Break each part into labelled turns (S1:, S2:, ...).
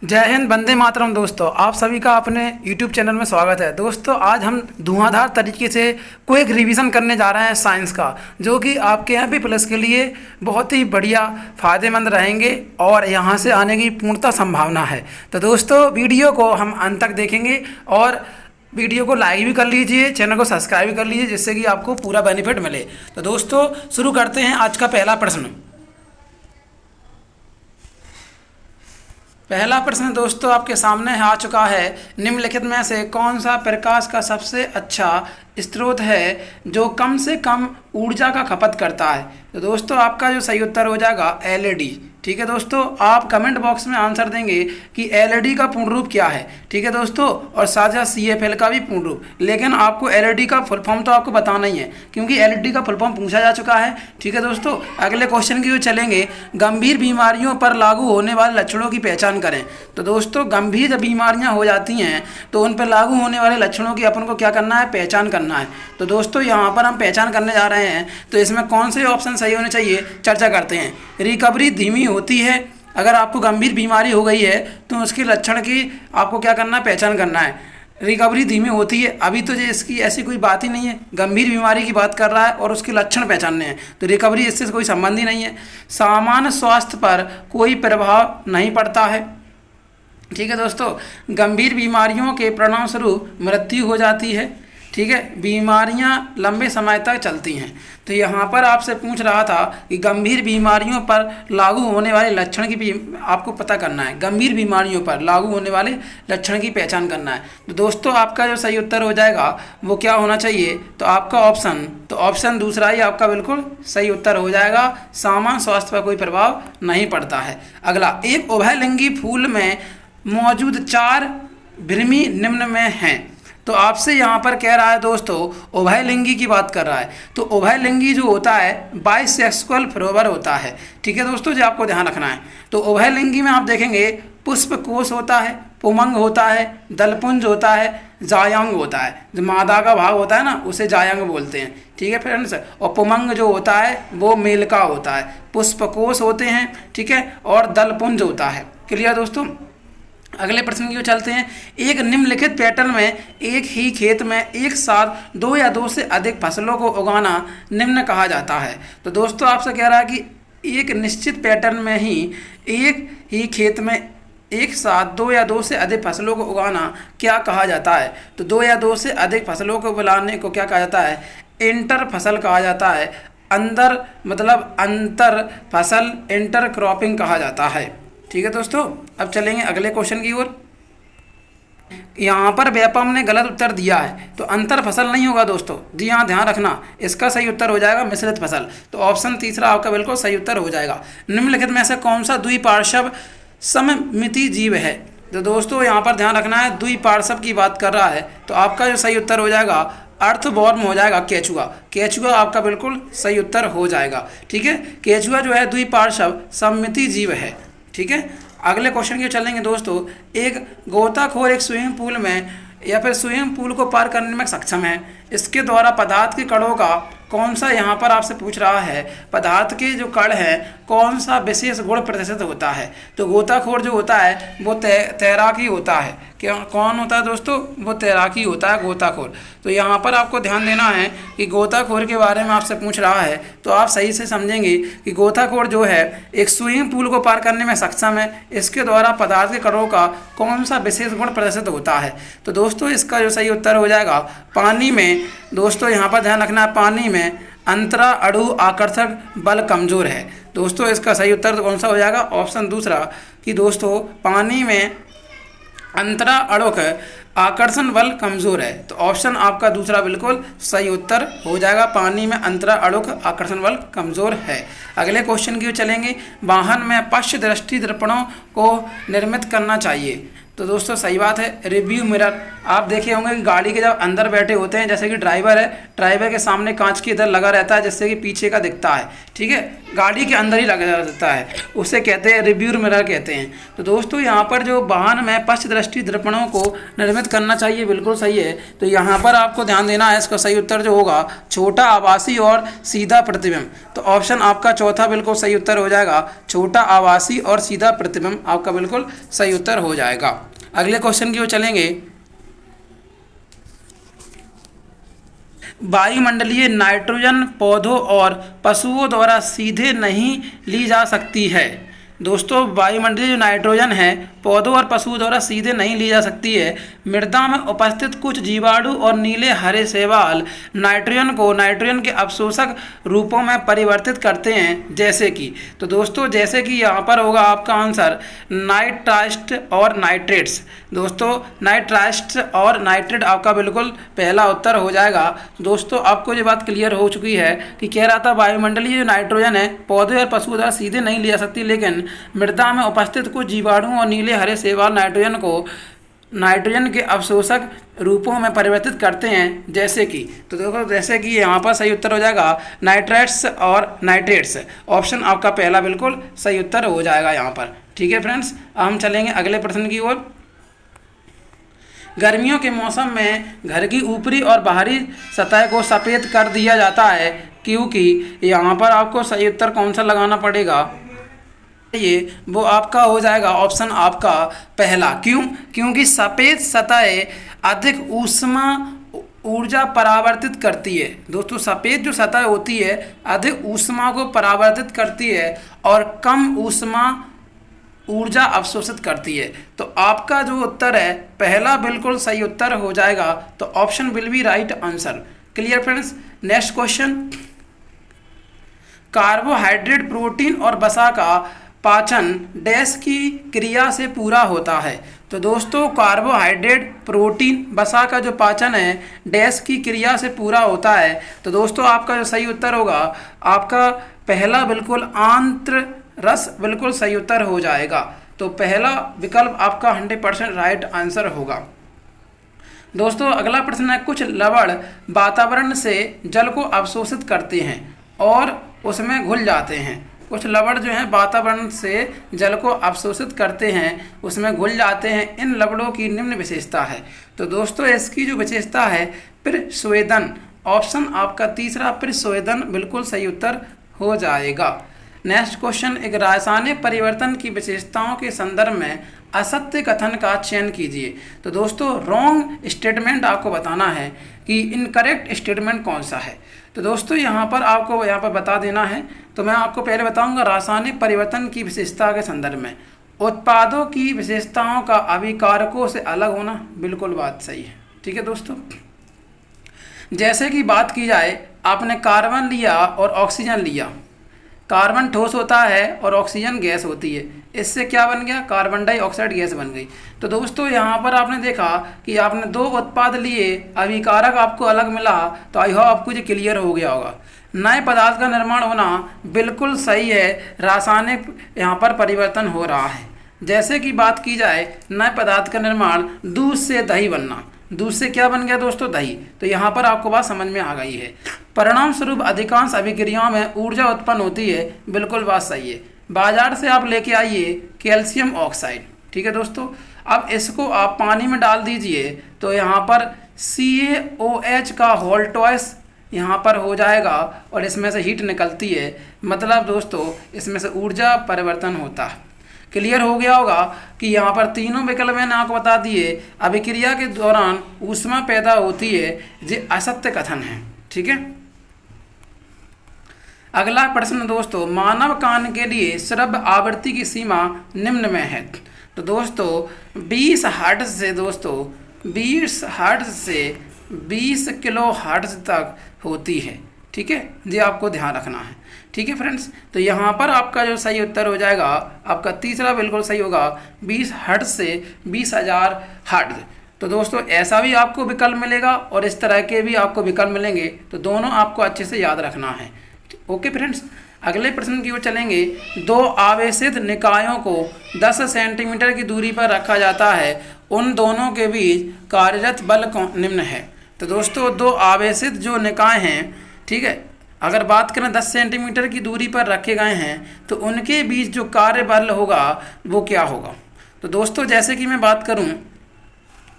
S1: जय हिंद, वंदे मातरम। दोस्तों, आप सभी का अपने YouTube चैनल में स्वागत है। दोस्तों, आज हम धुआंधार तरीके से क्विक रिवीजन करने जा रहे हैं साइंस का, जो कि आपके MP प्लस के लिए बहुत ही बढ़िया फ़ायदेमंद रहेंगे और यहाँ से आने की पूर्णतः संभावना है। तो दोस्तों, वीडियो को हम अंत तक देखेंगे और वीडियो को लाइक भी कर लीजिए, चैनल को सब्सक्राइब भी कर लीजिए, जिससे कि आपको पूरा बेनिफिट मिले। तो दोस्तों, शुरू करते हैं आज का पहला प्रश्न। पहला प्रश्न दोस्तों आपके सामने आ चुका है। निम्नलिखित में से कौन सा प्रकाश का सबसे अच्छा स्रोत है जो कम से कम ऊर्जा का खपत करता है? तो दोस्तों, आपका जो सही उत्तर हो जाएगा LED। ठीक है दोस्तों, आप कमेंट बॉक्स में आंसर देंगे कि LED का पूर्ण रूप क्या है। ठीक है दोस्तों, और साथ ही CFL का भी पूर्ण रूप। लेकिन आपको LED का फुल फॉर्म तो आपको बताना ही है, क्योंकि LED का फुल फॉर्म पूछा जा चुका है। ठीक है दोस्तों, अगले क्वेश्चन की ओर चलेंगे। गंभीर बीमारियों पर लागू होने वाले लक्षणों की पहचान करें। तो दोस्तों, गंभीर जब बीमारियां हो जाती हैं तो उन पर लागू होने वाले लक्षणों की अपन को क्या करना है? पहचान करना है। तो दोस्तों, यहाँ पर हम पहचान करने जा रहे हैं, तो इसमें कौन से ऑप्शन सही होने चाहिए चर्चा करते हैं। रिकवरी धीमी होती है। अगर आपको गंभीर बीमारी हो गई है तो उसके लक्षण की आपको क्या करना है? पहचान करना है। रिकवरी धीमी होती है, अभी तो जो इसकी ऐसी कोई बात ही नहीं है, गंभीर बीमारी की बात कर रहा है और उसके लक्षण पहचानने हैं, तो रिकवरी इससे कोई संबंध ही नहीं है। सामान्य स्वास्थ्य पर कोई प्रभाव नहीं पड़ता है। ठीक है दोस्तों, गंभीर बीमारियों के परिणामस्वरूप मृत्यु हो जाती है। ठीक है, बीमारियां लंबे समय तक चलती हैं। तो यहाँ पर आपसे पूछ रहा था कि गंभीर बीमारियों पर लागू होने वाले लक्षण की भी आपको पता करना है। गंभीर बीमारियों पर लागू होने वाले लक्षण की पहचान करना है। तो दोस्तों, आपका जो सही उत्तर हो जाएगा वो क्या होना चाहिए? तो आपका ऑप्शन दूसरा ही आपका बिल्कुल सही उत्तर हो जाएगा। सामान्य स्वास्थ्य पर कोई प्रभाव नहीं पड़ता है। अगला, एक उभयलिंगी फूल में मौजूद 4 भृमी निम्न में हैं। तो आपसे यहाँ पर कह रहा है दोस्तों, उभयलिंगी की बात कर रहा है। तो उभयलिंगी जो होता है बाइसेक्सुअल फ्लावर होता है। ठीक है दोस्तों, जो आपको ध्यान रखना है। तो उभयलिंगी में आप देखेंगे पुष्पकोश होता है, पुमंग होता है, दलपुंज होता है, जायांग होता है। जो मादा का भाग होता है ना, उसे जायांग बोलते हैं। ठीक है फ्रेंड्स, और पुमंग जो होता है वो मेल का होता है। पुष्पकोश होते हैं, ठीक है, और दलपुंज होता है। क्लियर दोस्तों? अगले प्रश्न की ओर चलते हैं। एक निम्नलिखित पैटर्न में एक ही खेत में एक साथ 2 या 2 से अधिक फसलों को उगाना निम्न कहा जाता है। तो दोस्तों, आपसे कह रहा है कि एक निश्चित पैटर्न में ही एक ही खेत में एक साथ 2 या 2 से अधिक फसलों को उगाना क्या कहा जाता है? तो 2 या 2 से अधिक फसलों को बुलाने को क्या कहा जाता है? इंटर फसल कहा जाता है। अंतर फसल इंटर क्रॉपिंग कहा जाता है। ठीक है दोस्तों, अब चलेंगे अगले क्वेश्चन की ओर। यहाँ पर व्यापम ने गलत उत्तर दिया है, तो अंतर फसल नहीं होगा दोस्तों। जी हाँ, ध्यान रखना, इसका सही उत्तर हो जाएगा मिश्रित फसल। तो ऑप्शन तीसरा आपका बिल्कुल सही उत्तर हो जाएगा। निम्नलिखित में से कौन सा द्विपार्श्व सममिति जीव है? तो दोस्तों, यहाँ पर ध्यान रखना है, द्विपार्श्व की बात कर रहा है। तो आपका जो सही उत्तर हो जाएगा अर्थवॉर्म हो जाएगा, केचुआ। केचुआ आपका बिल्कुल सही उत्तर हो जाएगा। ठीक है, केचुआ जो है द्विपार्श्व सममिति जीव है। ठीक है, अगले क्वेश्चन की चलेंगे दोस्तों। एक गोताखोर एक स्विमिंग पूल में या फिर स्विमिंग पूल को पार करने में सक्षम है। इसके द्वारा पदार्थ के कणों का कौन सा, यहाँ पर आपसे पूछ रहा है, पदार्थ के जो कण हैं कौन सा विशेष गुण प्रदर्शित होता है? तो गोताखोर जो होता है वो तैराकी होता है। क्या कौन होता है दोस्तों? वो तैराकी होता है, गोताखोर। तो यहाँ पर आपको ध्यान देना है कि गोताखोर के बारे में आपसे पूछ रहा है, तो आप सही से समझेंगे कि गोताखोर जो है एक स्विमिंग पूल को पार करने में सक्षम है। इसके द्वारा पदार्थ के कणों का कौन सा विशेष गुण प्रदर्शित होता है? तो दोस्तों, इसका जो सही उत्तर हो जाएगा पानी में। दोस्तों, यहाँ पर ध्यान रखना है, पानी में अंतरा अणु आकर्षक बल कमजोर है। दोस्तों, इसका सही उत्तर कौन सा हो जाएगा? ऑप्शन दूसरा, कि दोस्तों पानी में अंतरा अणुक आकर्षण बल कमजोर है। तो ऑप्शन आपका दूसरा बिल्कुल सही उत्तर हो जाएगा, पानी में अंतरा अणुक आकर्षण बल कमजोर है। अगले क्वेश्चन की ओर चलेंगे। वाहन में पश्च दृष्टि दर्पणों को निर्मित करना चाहिए। तो दोस्तों सही बात है। रिव्यू मिरर, आप देखे होंगे कि गाड़ी के जब अंदर बैठे होते हैं, जैसे कि ड्राइवर है, ड्राइवर के सामने कांच के इधर लगा रहता है जिससे कि पीछे का दिखता है, ठीक है, गाड़ी के अंदर ही लगा रहता है, उसे कहते हैं रिव्यू मिरर कहते हैं। तो दोस्तों यहाँ पर जो वाहन में पश्च दृष्टि दर्पणों को निर्मित करना चाहिए, बिल्कुल सही है। तो यहाँ पर आपको ध्यान देना है, इसका सही उत्तर जो होगा छोटा आभासी और सीधा प्रतिबिंब। तो ऑप्शन आपका चौथा बिल्कुल सही उत्तर हो जाएगा, छोटा आभासी और सीधा प्रतिबिंब आपका बिल्कुल सही उत्तर हो जाएगा। अगले क्वेश्चन की ओर चलेंगे। वायुमंडलीय नाइट्रोजन पौधों और पशुओं द्वारा सीधे नहीं ली जा सकती है। दोस्तों वायुमंडलीय जो नाइट्रोजन है पौधों और पशुओं द्वारा सीधे नहीं ली जा सकती है। मृदा में उपस्थित कुछ जीवाणु और नीले हरे शैवाल नाइट्रोजन को नाइट्रोजन के अवशोषक रूपों में परिवर्तित करते हैं, जैसे कि, तो दोस्तों जैसे कि यहाँ पर होगा आपका आंसर नाइट्राइट्स और नाइट्रेट्स। दोस्तों नाइट्राइट्स और नाइट्रेट आपका बिल्कुल पहला उत्तर हो जाएगा। दोस्तों आपको ये बात क्लियर हो चुकी है कि कह रहा था वायुमंडलीय जो नाइट्रोजन है पौधे और पशुओं द्वारा सीधे नहीं ली जा सकती, लेकिन मृदा में उपस्थित कुछ जीवाणुओं और नीले हरे शैवाल नाइट्रोजन को नाइट्रोजन के अवशोषक रूपों में परिवर्तित करते हैं, जैसे कि, तो देखो जैसे कि यहाँ पर सही उत्तर हो जाएगा नाइट्राइट्स और नाइट्रेट्स। ऑप्शन आपका पहला बिल्कुल सही उत्तर हो जाएगा यहाँ पर, ठीक है फ्रेंड्स। हम चलेंगे अगले प्रश्न की ओर। गर्मियों के मौसम में घर की ऊपरी और बाहरी सतह को सफ़ेद कर दिया जाता है, क्योंकि यहाँ पर आपको सही उत्तर कौन सा लगाना पड़ेगा, ये वो आपका हो जाएगा ऑप्शन आपका पहला। क्यों? क्योंकि सफ़ेद सतह अधिक ऊष्मा ऊर्जा परावर्तित करती है। दोस्तों सफ़ेद जो सतह होती है अधिक ऊष्मा को परावर्तित करती है और कम ऊष्मा ऊर्जा अवशोषित करती है। तो आपका जो उत्तर है पहला बिल्कुल सही उत्तर हो जाएगा। तो option will be right answer. Clear friends. Next question, carbohydrate protein और वसा का पाचन डैश की क्रिया से पूरा होता है। तो दोस्तों कार्बोहाइड्रेट प्रोटीन वसा का जो पाचन है डैश की क्रिया से पूरा होता है। तो दोस्तों आपका जो सही उत्तर होगा आपका पहला बिल्कुल आंत्र रस बिल्कुल सही उत्तर हो जाएगा। तो पहला विकल्प आपका 100% राइट आंसर होगा। दोस्तों अगला प्रश्न है, कुछ लवण वातावरण से जल को अवशोषित करते हैं और उसमें घुल जाते हैं। कुछ लवण जो हैं वातावरण से जल को अवशोषित करते हैं, उसमें घुल जाते हैं। इन लवणों की निम्न विशेषता है। तो दोस्तों इसकी जो विशेषता है प्रस्वेदन। ऑप्शन आपका तीसरा प्रस्वेदन बिल्कुल सही उत्तर हो जाएगा। नेक्स्ट क्वेश्चन, एक रासायनिक परिवर्तन की विशेषताओं के संदर्भ में असत्य कथन का चयन कीजिए। तो दोस्तों रॉन्ग स्टेटमेंट आपको बताना है कि इनकरेक्ट स्टेटमेंट कौन सा है। तो दोस्तों यहाँ पर आपको यहाँ पर बता देना है। तो मैं आपको पहले बताऊंगा रासायनिक परिवर्तन की विशेषता के संदर्भ में उत्पादों की विशेषताओं का अभिकारकों से अलग होना, बिल्कुल बात सही है। ठीक है दोस्तों, जैसे कि बात की जाए आपने कार्बन लिया और ऑक्सीजन लिया, कार्बन ठोस होता है और ऑक्सीजन गैस होती है, इससे क्या बन गया, कार्बन डाइऑक्साइड गैस बन गई। तो दोस्तों यहाँ पर आपने देखा कि आपने दो उत्पाद लिए, अभिकारक आपको अलग मिला। तो आई होप आपको ये क्लियर हो गया होगा। नए पदार्थ का निर्माण होना बिल्कुल सही है, रासायनिक यहाँ पर परिवर्तन हो रहा है। जैसे कि बात की जाए नए पदार्थ का निर्माण, दूध से दही बनना, दूध से क्या बन गया दोस्तों, दही। तो यहाँ पर आपको बात समझ में आ गई है। परिणाम स्वरूप अधिकांश अभिक्रियाओं में ऊर्जा उत्पन्न होती है, बिल्कुल बात सही है। बाजार से आप लेके आइए कैल्शियम ऑक्साइड, ठीक है दोस्तों। अब इसको आप पानी में डाल दीजिए तो यहाँ पर CaOH का होल ट्वाइस यहाँ पर हो जाएगा और इसमें से हीट निकलती है, मतलब दोस्तों इसमें से ऊर्जा परिवर्तन होता है। क्लियर हो गया होगा कि यहाँ पर तीनों विकल्प मैंने आपको बता दिए। अभिक्रिया के दौरान ऊष्मा पैदा होती है, ये असत्य कथन है। ठीक है, अगला प्रश्न दोस्तों, मानव कान के लिए श्रव्य आवृत्ति की सीमा निम्न में है। तो दोस्तों 20 हर्ट्ज से दोस्तों 20 हर्ट्ज से 20 किलो हर्ट्ज तक होती है। ठीक है, ये आपको ध्यान रखना है। ठीक है फ्रेंड्स, तो यहाँ पर आपका जो सही उत्तर हो जाएगा आपका तीसरा बिल्कुल सही होगा, 20 हर्ट्ज से 20,000 हर्ट्ज। तो दोस्तों ऐसा भी आपको विकल्प मिलेगा और इस तरह के भी आपको विकल्प मिलेंगे, तो दोनों आपको अच्छे से याद रखना है। ओके फ्रेंड्स, अगले प्रश्न की ओर चलेंगे। दो आवेशित निकायों को 10 सेंटीमीटर की दूरी पर रखा जाता है, उन दोनों के बीच कार्यरत बल निम्न है। तो दोस्तों दो आवेशित जो निकाय हैं, ठीक है, अगर बात करें 10 सेंटीमीटर की दूरी पर रखे गए हैं तो उनके बीच जो कार्य बल होगा वो क्या होगा। तो दोस्तों जैसे कि मैं बात करूं,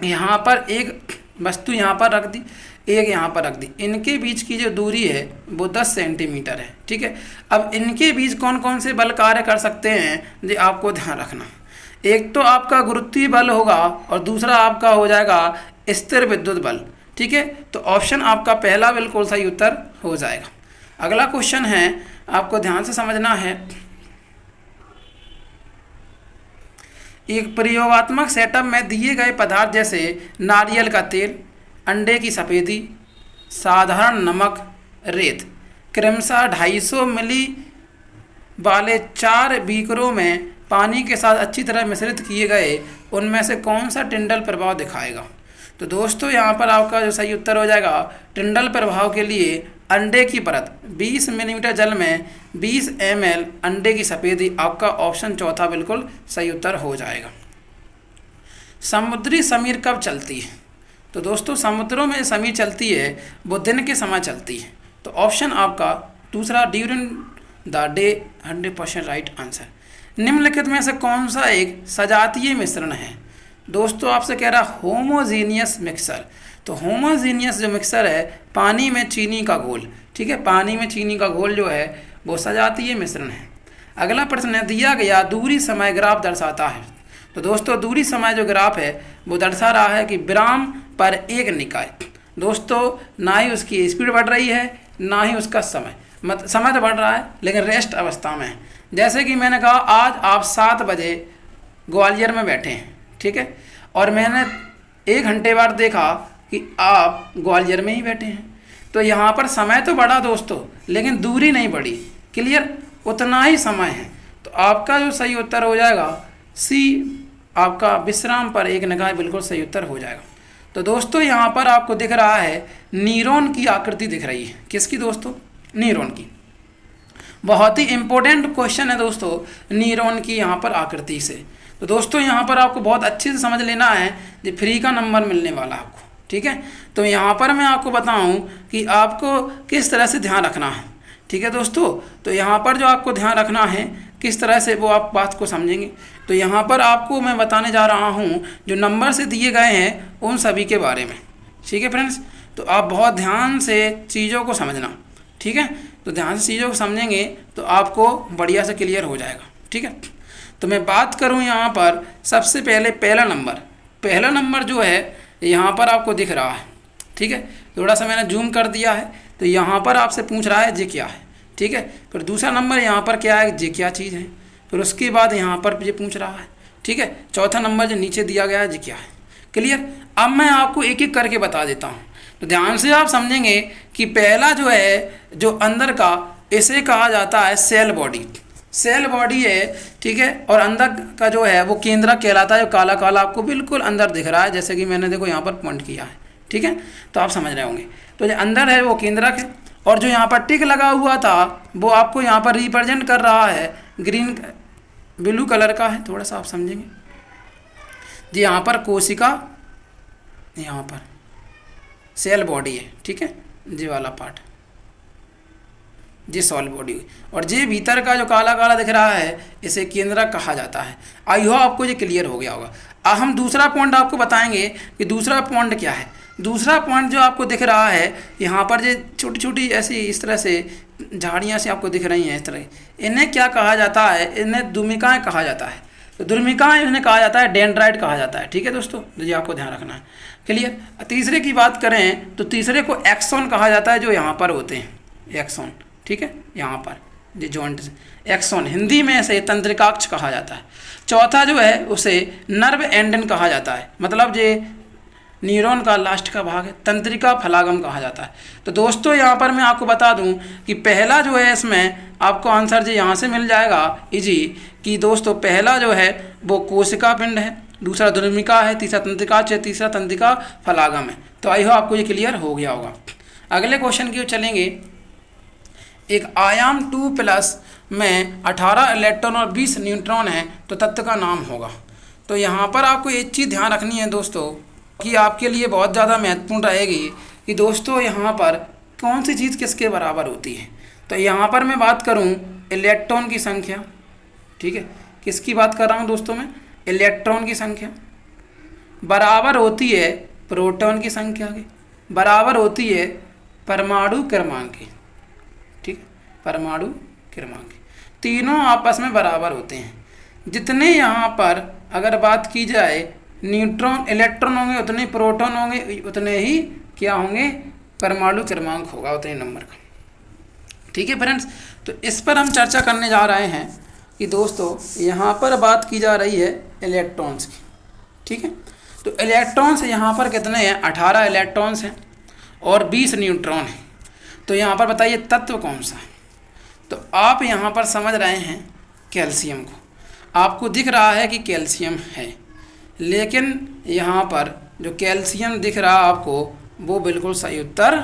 S1: यहाँ पर एक वस्तु यहाँ पर रख दी, एक यहाँ पर रख दी, इनके बीच की जो दूरी है वो 10 सेंटीमीटर है, ठीक है। अब इनके बीच कौन कौन से बल कार्य कर सकते हैं ये आपको ध्यान रखना। एक तो आपका गुरुत्वीय बल होगा और दूसरा आपका हो जाएगा स्थिर विद्युत बल, ठीक है। तो ऑप्शन आपका पहला बिल्कुल सही उत्तर हो जाएगा। अगला क्वेश्चन है, आपको ध्यान से समझना है। एक प्रयोगात्मक सेटअप में दिए गए पदार्थ जैसे नारियल का तेल, अंडे की सफ़ेदी, साधारण नमक, रेत क्रमशः 250 मिली वाले 4 बीकरों में पानी के साथ अच्छी तरह मिश्रित किए गए, उनमें से कौन सा टिंडल प्रभाव दिखाएगा। तो दोस्तों यहाँ पर आपका जो सही उत्तर हो जाएगा, टिंडल प्रभाव के लिए अंडे की परत 20 मिलीमीटर जल में 20 ml अंडे की सफ़ेदी, आपका ऑप्शन चौथा बिल्कुल सही उत्तर हो जाएगा। समुद्री समीर कब चलती है। तो दोस्तों समुद्रों में समीर चलती है वो दिन के समय चलती है। तो ऑप्शन आपका दूसरा during the day 100% right answer. निम्नलिखित में से कौन सा एक सजातीय मिश्रण है। दोस्तों आपसे कह रहा होमोजीनियस मिक्सर। तो होमोजीनियस जो मिक्सर है, पानी में चीनी का घोल, ठीक है, पानी में चीनी का घोल जो है वो सजातीय मिश्रण है। अगला प्रश्न है, दिया गया दूरी समय ग्राफ दर्शाता है। तो दोस्तों दूरी समय जो ग्राफ है वो दर्शा रहा है कि विराम पर एक निकाय। दोस्तों ना ही उसकी स्पीड बढ़ रही है ना ही उसका समय, समय तो बढ़ रहा है लेकिन रेस्ट अवस्था में है। जैसे कि मैंने कहा आज आप 7 बजे ग्वालियर में बैठे हैं, ठीक है, और मैंने 1 घंटे बाद देखा कि आप ग्वालियर में ही बैठे हैं। तो यहाँ पर समय तो बढ़ा दोस्तों लेकिन दूरी नहीं बढ़ी। क्लियर, उतना ही समय है। तो आपका जो सही उत्तर हो जाएगा सी, आपका विश्राम पर एक निगाह बिल्कुल सही उत्तर हो जाएगा। तो दोस्तों यहाँ पर आपको दिख रहा है न्यूरॉन की आकृति दिख रही है। किसकी दोस्तों, न्यूरॉन की। बहुत ही इंपॉर्टेंट क्वेश्चन है दोस्तों न्यूरॉन की यहाँ पर आकृति से। तो दोस्तों यहाँ पर आपको बहुत अच्छे से समझ लेना है, जो फ्री का नंबर मिलने वाला है आपको, ठीक है। तो यहाँ पर मैं आपको बताऊँ कि आपको किस तरह से ध्यान रखना है, ठीक है दोस्तों। तो यहाँ पर जो आपको ध्यान रखना है किस तरह से वो आप बात को समझेंगे। तो यहाँ पर आपको मैं बताने जा रहा हूँ जो नंबर से दिए गए हैं उन सभी के बारे में, ठीक है फ्रेंड्स। तो आप बहुत ध्यान से चीज़ों को समझना, ठीक है। तो ध्यान से चीज़ों को समझेंगे तो आपको बढ़िया से क्लियर हो जाएगा, ठीक है। तो मैं बात करूँ यहाँ पर सबसे पहले पहला नंबर जो है यहाँ पर आपको दिख रहा है, ठीक है। थोड़ा सा मैंने जूम कर दिया है। तो यहाँ पर आपसे पूछ रहा है ये क्या है, ठीक है। फिर दूसरा नंबर यहाँ पर क्या है, ये क्या चीज़ है। फिर उसके बाद यहाँ पर ये पूछ रहा है, ठीक है। चौथा नंबर जो नीचे दिया गया है ये क्या है। क्लियर। अब मैं आपको एक एक करके बता देता हूँ। तो ध्यान से आप समझेंगे कि पहला जो है जो अंदर का, इसे कहा जाता है सेल बॉडी। सेल बॉडी है, ठीक है। और अंदर का जो है वो केंद्रक कहलाता है, जो काला काला आपको बिल्कुल अंदर दिख रहा है, जैसे कि मैंने देखो यहाँ पर पॉइंट किया है, ठीक है। तो आप समझ रहे होंगे। तो जो अंदर है वो केंद्रक है, और जो यहाँ पर टिक लगा हुआ था वो आपको यहाँ पर रिप्रेजेंट कर रहा है ग्रीन ब्लू कलर का है। थोड़ा सा आप समझेंगे जी, यहाँ पर कोशिका, यहाँ पर सेल बॉडी है, ठीक है, जी वाला पार्ट जी सॉल बॉडी हुई। और जे भीतर का जो काला काला दिख रहा है इसे केंद्रक कहा जाता है। आई होप आपको ये क्लियर हो गया होगा। अब हम दूसरा पॉइंट आपको बताएंगे कि दूसरा पॉइंट क्या है। दूसरा पॉइंट जो आपको दिख रहा है यहाँ पर जो छोटी छोटी ऐसी इस तरह से झाड़ियाँ से आपको दिख रही हैं इस तरह, इन्हें क्या कहा जाता है, इन्हें दुर्मिकाएँ कहा जाता है। तो दुर्मिकाएँ इन्हें कहा जाता है, डेंड्राइट कहा जाता है, ठीक है दोस्तों। तो ये आपको ध्यान रखना है। क्लियर। तीसरे की बात करें तो तीसरे को एक्सॉन कहा जाता है, जो यहाँ पर होते हैं एक्सॉन, ठीक है। यहाँ पर जो जॉइंट एक्सॉन, हिंदी में इसे तंत्रिकाक्ष कहा जाता है। चौथा जो है उसे नर्व एंडन कहा जाता है, मतलब ये न्यूरॉन का लास्ट का भाग है, तंत्रिका फलागम कहा जाता है। तो दोस्तों यहाँ पर मैं आपको बता दूं कि पहला जो है इसमें आपको आंसर जी यहाँ से मिल जाएगा इजी, कि दोस्तों पहला जो है वो कोशिका पिंड है, दूसरा दुर्मिका है, तीसरा तंत्रिकाक्ष है, तीसरा तंत्रिका फलागम है। तो आई हो आपको ये क्लियर हो गया होगा। अगले क्वेश्चन की ओर चलेंगे। एक आयाम 2+ में 18 इलेक्ट्रॉन और 20 न्यूट्रॉन है तो तत्व का नाम होगा। तो यहाँ पर आपको एक चीज़ ध्यान रखनी है दोस्तों, कि आपके लिए बहुत ज़्यादा महत्वपूर्ण रहेगी कि दोस्तों यहाँ पर कौन सी चीज़ किसके बराबर होती है। तो यहाँ पर मैं बात करूँ इलेक्ट्रॉन की संख्या, ठीक है, किसकी बात कर रहा हूँ दोस्तों मैं, इलेक्ट्रॉन की संख्या बराबर होती है प्रोटॉन की संख्या की, बराबर होती है परमाणु क्रमांक की, ठीक, परमाणु क्रमांक की, तीनों आपस में बराबर होते हैं। जितने यहाँ पर अगर बात की जाए न्यूट्रॉन इलेक्ट्रॉन होंगे उतने प्रोटॉन होंगे, उतने ही क्या होंगे, परमाणु क्रमांक होगा उतने नंबर का। ठीक है फ्रेंड्स, तो इस पर हम चर्चा करने जा रहे हैं कि दोस्तों यहाँ पर बात की जा रही है इलेक्ट्रॉन्स की। ठीक है, तो इलेक्ट्रॉन्स यहाँ पर कितने हैं, 18 इलेक्ट्रॉन्स हैं और 20 न्यूट्रॉन हैं। तो यहाँ पर बताइए तत्व कौन सा है। तो आप यहाँ पर समझ रहे हैं कैल्शियम को, आपको दिख रहा है कि कैल्शियम है, लेकिन यहाँ पर जो कैल्शियम दिख रहा आपको वो बिल्कुल सही उत्तर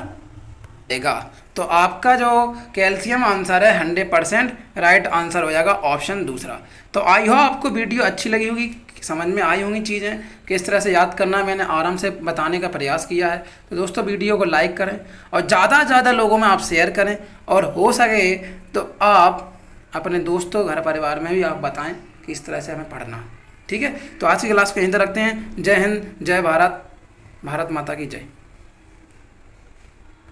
S1: देगा। तो आपका जो कैल्शियम आंसर है 100% राइट आंसर हो जाएगा ऑप्शन दूसरा। तो आई हो आपको वीडियो अच्छी लगी होगी, समझ में आई होंगी चीज़ें किस तरह से याद करना, मैंने आराम से बताने का प्रयास किया है। तो दोस्तों वीडियो को लाइक करें और ज़्यादा से ज़्यादा लोगों में आप शेयर करें, और हो सके तो आप अपने दोस्तों घर परिवार में भी आप बताएं कि इस तरह से हमें पढ़ना। ठीक है, तो आज की क्लास को यहीं तक रखते हैं। जय हिंद, जय भारत, भारत माता की जय।